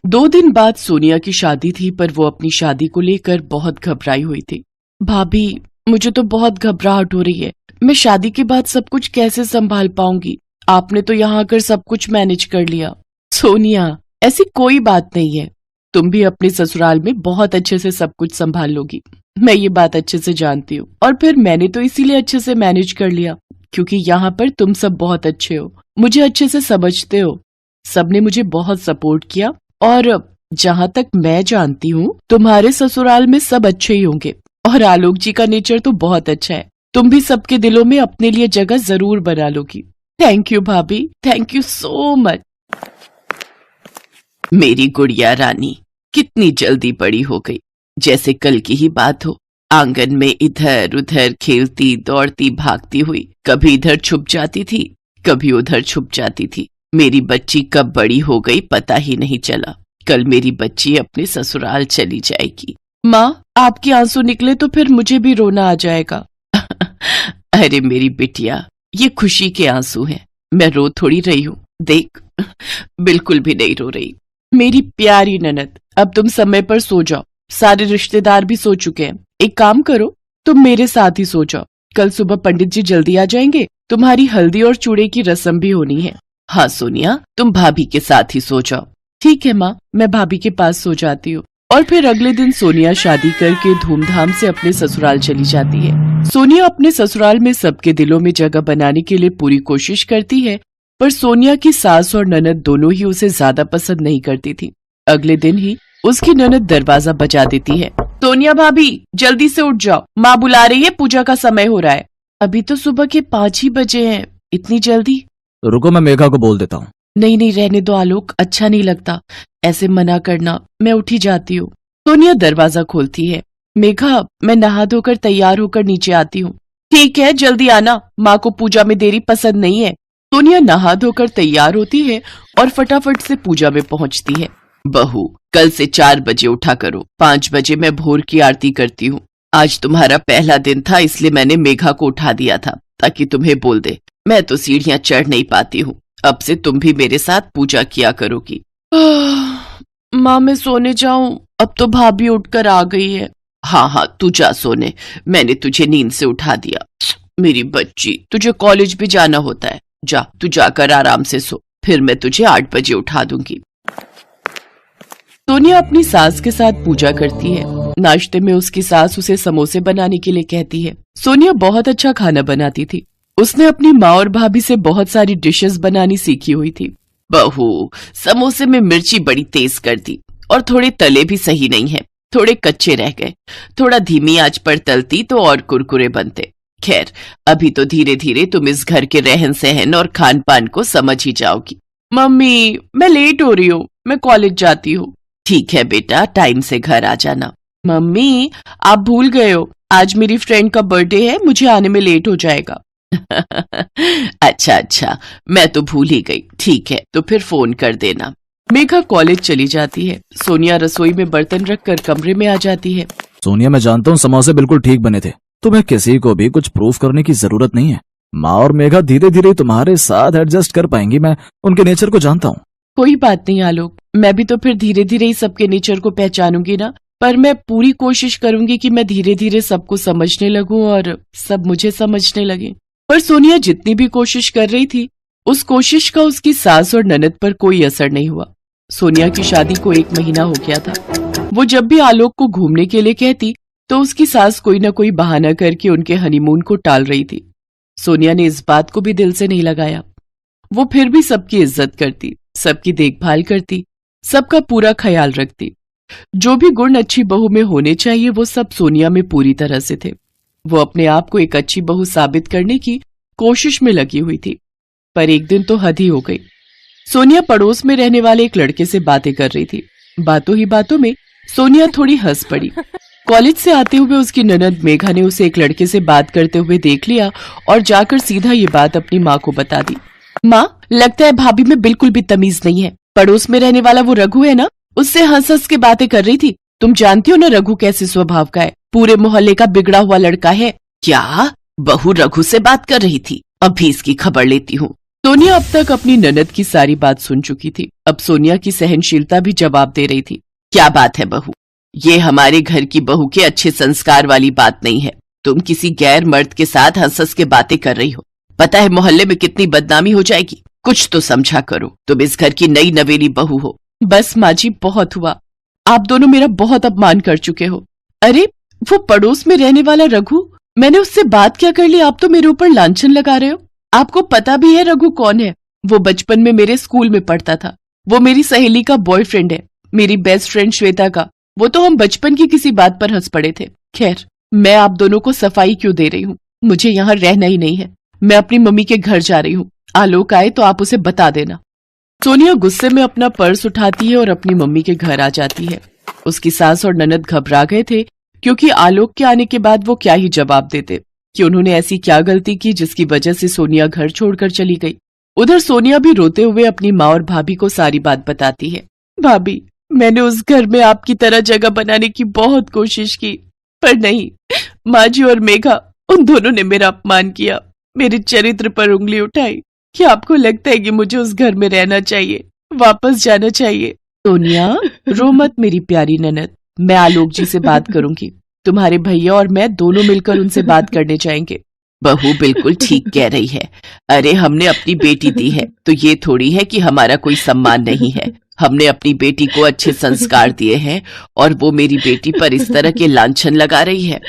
2 दिन बाद सोनिया की शादी थी, पर वो अपनी शादी को लेकर बहुत घबराई हुई थी। भाभी, मुझे तो बहुत घबराहट हो रही है। मैं शादी के बाद सब कुछ कैसे संभाल पाऊंगी? आपने तो यहाँ आकर सब कुछ मैनेज कर लिया। सोनिया, ऐसी कोई बात नहीं है। तुम भी अपने ससुराल में बहुत अच्छे से सब कुछ संभाल लोगी। मैं ये बात अच्छे से जानती हूँ, और फिर मैंने तो इसीलिए अच्छे से मैनेज कर लिया क्योंकि यहाँ पर तुम सब बहुत अच्छे हो, मुझे अच्छे से समझते हो। सबने मुझे बहुत सपोर्ट किया, और जहाँ तक मैं जानती हूँ तुम्हारे ससुराल में सब अच्छे ही होंगे। और आलोक जी का नेचर तो बहुत अच्छा है। तुम भी सबके दिलों में अपने लिए जगह जरूर बना लोगी। थैंक यू भाभी, थैंक यू सो मच। मेरी गुड़िया रानी कितनी जल्दी बड़ी हो गई, जैसे कल की ही बात हो। आंगन में इधर उधर खेलती दौड़ती भागती हुई, कभी इधर छुप जाती थी, कभी उधर छुप जाती थी। मेरी बच्ची कब बड़ी हो गई पता ही नहीं चला। कल मेरी बच्ची अपने ससुराल चली जाएगी। माँ, आपके आंसू निकले तो फिर मुझे भी रोना आ जाएगा। अरे मेरी बिटिया, ये खुशी के आंसू हैं। मैं रो थोड़ी रही हूँ, देख। बिल्कुल भी नहीं रो रही। मेरी प्यारी ननद, अब तुम समय पर सो जाओ। सारे रिश्तेदार भी सो चुके हैं। एक काम करो, तुम मेरे साथ ही सो जाओ। कल सुबह पंडित जी जल्दी आ जाएंगे। तुम्हारी हल्दी और चूड़े की रस्म भी होनी है। हाँ सोनिया, तुम भाभी के साथ ही सो जाओ। ठीक है माँ, मैं भाभी के पास सो जाती हूँ। और फिर अगले दिन सोनिया शादी करके धूमधाम से अपने ससुराल चली जाती है। सोनिया अपने ससुराल में सबके दिलों में जगह बनाने के लिए पूरी कोशिश करती है, पर सोनिया की सास और ननद दोनों ही उसे ज्यादा पसंद नहीं करती थी। अगले दिन ही उसकी ननद दरवाजा बजा देती है। सोनिया भाभी, जल्दी से उठ जाओ, माँ बुला रही है, पूजा का समय हो रहा है। अभी तो सुबह के 5 ही बजे हैं, इतनी जल्दी? रुको, मैं मेघा को बोल देता हूँ। नहीं नहीं, रहने दो आलोक, अच्छा नहीं लगता ऐसे मना करना। मैं उठी जाती हूँ। सोनिया दरवाजा खोलती है। मेघा, मैं नहा धोकर तैयार होकर नीचे आती हूँ। ठीक है, जल्दी आना, माँ को पूजा में देरी पसंद नहीं है। सोनिया नहा धोकर तैयार होती है और फटाफट से पूजा में पहुँचती है। बहू, कल से 4 बजे उठा करो। 5 बजे मैं भोर की आरती करती हूँ। आज तुम्हारा पहला दिन था, इसलिए मैंने मेघा को उठा दिया था ताकि तुम्हें बोल दे। मैं तो सीढ़ियाँ चढ़ नहीं पाती हूँ। अब से तुम भी मेरे साथ पूजा किया करोगी। माँ, मैं सोने जाऊं? अब तो भाभी उठकर आ गई है। हाँ हाँ, तू जा सोने, मैंने तुझे नींद से उठा दिया। मेरी बच्ची, तुझे कॉलेज भी जाना होता है। जा, तू जाकर आराम से सो, फिर मैं तुझे 8 बजे उठा दूंगी। सोनिया अपनी सास के साथ पूजा करती है। नाश्ते में उसकी सास उसे समोसे बनाने के लिए कहती है। सोनिया बहुत अच्छा खाना बनाती थी। उसने अपनी माँ और भाभी से बहुत सारी डिशेस बनानी सीखी हुई थी। बहू, समोसे में मिर्ची बड़ी तेज कर दी, और थोड़े तले भी सही नहीं है, थोड़े कच्चे रह गए। थोड़ा धीमी आंच पर तलती तो और कुरकुरे बनते। खैर, अभी तो धीरे धीरे तुम इस घर के रहन सहन और खान पान को समझ ही जाओगी। मम्मी, मैं लेट हो रही हूँ, मैं कॉलेज जाती हूँ। ठीक है बेटा, टाइम से घर आ जाना। मम्मी, आप भूल गए हो, आज मेरी फ्रेंड का बर्थडे है, मुझे आने में लेट हो जाएगा। अच्छा, मैं तो भूल ही गई। ठीक है, तो फिर फोन कर देना। मेघा कॉलेज चली जाती है। सोनिया रसोई में बर्तन रखकर कमरे में आ जाती है। सोनिया, मैं जानता हूँ समोसे बिल्कुल ठीक बने थे। तुम्हें किसी को भी कुछ प्रूफ करने की जरूरत नहीं है। माँ और मेघा धीरे धीरे तुम्हारे साथ एडजस्ट कर पाएंगी। मैं उनके नेचर को जानता हूँ। कोई बात नहीं आलोक, मैं भी तो फिर धीरे धीरे ही सबके नेचर को पहचानूंगी ना। पर मैं पूरी कोशिश करूंगी कि मैं धीरे धीरे सबको समझने लगूं और सब मुझे समझने लगे। पर सोनिया जितनी भी कोशिश कर रही थी, उस कोशिश का उसकी सास और ननद पर कोई असर नहीं हुआ। सोनिया की शादी को 1 महीना हो गया था। वो जब भी आलोक को घूमने के लिए कहती, तो उसकी सास कोई न कोई बहाना करके उनके हनीमून को टाल रही थी। सोनिया ने इस बात को भी दिल से नहीं लगाया। वो फिर भी सबकी इज्जत करती, सबकी देखभाल करती, सबका पूरा ख्याल रखती। जो भी गुण अच्छी बहू में होने चाहिए, वो सब सोनिया में पूरी तरह से थे। वो अपने आप को एक अच्छी बहू साबित करने की कोशिश में लगी हुई थी। पर एक दिन तो हद ही हो गई। सोनिया पड़ोस में रहने वाले एक लड़के से बातें कर रही थी। बातों ही बातों में सोनिया थोड़ी हंस पड़ी। कॉलेज से आते हुए उसकी ननद मेघा ने उसे एक लड़के से बात करते हुए देख लिया और जाकर सीधा ये बात अपनी माँ को बता दी। माँ, लगता है भाभी में बिल्कुल भी तमीज नहीं है। पड़ोस में रहने वाला वो रघु है ना, उससे हंस हंस के बातें कर रही थी। तुम जानती हो ना रघु कैसे स्वभाव का है, पूरे मोहल्ले का बिगड़ा हुआ लड़का है। क्या? बहू रघु से बात कर रही थी? अभी इसकी खबर लेती हूँ। सोनिया अब तक अपनी ननद की सारी बात सुन चुकी थी। अब सोनिया की सहनशीलता भी जवाब दे रही थी। क्या बात है बहू, ये हमारे घर की बहू के अच्छे संस्कार वाली बात नहीं है। तुम किसी गैर मर्द के साथ हंस हंस के बातें कर रही हो। पता है मोहल्ले में कितनी बदनामी हो जाएगी। कुछ तो समझा करो, तुम इस घर की नई नवेली बहू हो। बस माँ जी, बहुत हुआ। आप दोनों मेरा बहुत अपमान कर चुके हो। अरे वो पड़ोस में रहने वाला रघु, मैंने उससे बात क्या कर ली, आप तो मेरे ऊपर लांछन लगा रहे हो। आपको पता भी है रघु कौन है? वो बचपन में मेरे स्कूल में पढ़ता था। वो मेरी सहेली का बॉयफ्रेंड है, मेरी बेस्ट फ्रेंड श्वेता का। वो तो हम बचपन की किसी बात पर हंस पड़े थे। खैर, मैं आप दोनों को सफाई क्यों दे रही हूँ, मुझे यहाँ रहना ही नहीं है। मैं अपनी मम्मी के घर जा रही हूँ। आलोक आए तो आप उसे बता देना। सोनिया गुस्से में अपना पर्स उठाती है और अपनी मम्मी के घर आ जाती है। उसकी सास और ननद घबरा गए थे, क्योंकि आलोक के आने के बाद वो क्या ही जवाब देते कि उन्होंने ऐसी क्या गलती की जिसकी वजह से सोनिया घर छोड़कर चली गई। उधर सोनिया भी रोते हुए अपनी माँ और भाभी को सारी बात बताती है। भाभी, मैंने उस घर में आपकी तरह जगह बनाने की बहुत कोशिश की, पर नहीं। माँ जी और मेघा, उन दोनों ने मेरा अपमान किया, मेरे चरित्र पर उंगली उठाई। क्या आपको लगता है कि मुझे उस घर में रहना चाहिए, वापस जाना चाहिए? सोनिया, रो मत मेरी प्यारी ननद। मैं आलोक जी से बात करूंगी। तुम्हारे भैया और मैं दोनों मिलकर उनसे बात करने जाएंगे। बहू बिल्कुल ठीक कह रही है। अरे हमने अपनी बेटी दी है तो ये थोड़ी है कि हमारा कोई सम्मान नहीं है। हमने अपनी बेटी को अच्छे संस्कार दिए हैं और वो मेरी बेटी पर इस तरह के लांछन लगा रही है।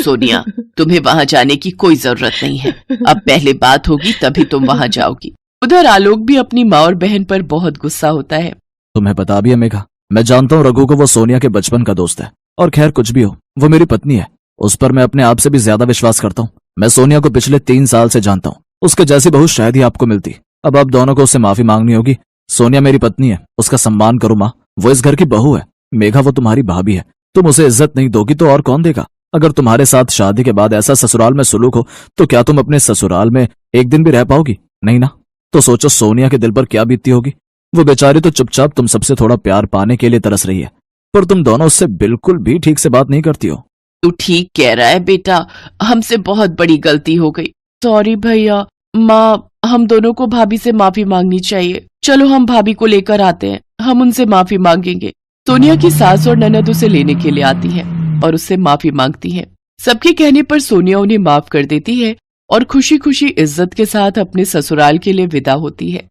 सोनिया, तुम्हें वहां जाने की कोई जरूरत नहीं है। अब पहले बात होगी तभी तुम वहां जाओगी। उधर आलोक भी अपनी माँ और बहन पर बहुत गुस्सा होता है। तुम्हें पता भी है मेघा, मैं जानता हूँ रघु को वो सोनिया के बचपन का दोस्त है, और खैर कुछ भी हो, वो मेरी पत्नी है। उस पर मैं अपने आप से भी ज्यादा विश्वास करता हूँ। मैं सोनिया को पिछले 3 साल से जानता हूँ। उसके जैसी बहू शायद ही आपको मिलती। अब आप दोनों को उससे माफी मांगनी होगी। सोनिया मेरी पत्नी है, उसका सम्मान करो माँ। वो इस घर की बहू है। मेघा, वो तुम्हारी भाभी है। तुम उसे इज्जत नहीं दोगी तो और कौन देगा? अगर तुम्हारे साथ शादी के बाद ऐसा ससुराल में सुलूक हो तो क्या तुम अपने ससुराल में एक दिन भी रह पाओगी? नहीं ना। तो सोचो सोनिया के दिल पर क्या बीतती होगी। वो बेचारी तो चुपचाप तुम सबसे थोड़ा प्यार पाने के लिए तरस रही है, पर तुम दोनों उससे बिल्कुल भी ठीक से बात नहीं करती हो। तू ठीक कह रहा है बेटा, हमसे बहुत बड़ी गलती हो गई। सॉरी भैया। माँ, हम दोनों को भाभी से माफी मांगनी चाहिए। चलो हम भाभी को लेकर आते हैं, हम उनसे माफी मांगेंगे। सोनिया की सास और ननद उसे लेने के लिए आती है और उससे माफी मांगती है। सबके कहने पर सोनिया उन्हें माफ कर देती है और खुशी खुशी इज्जत के साथ अपने ससुराल के लिए विदा होती है।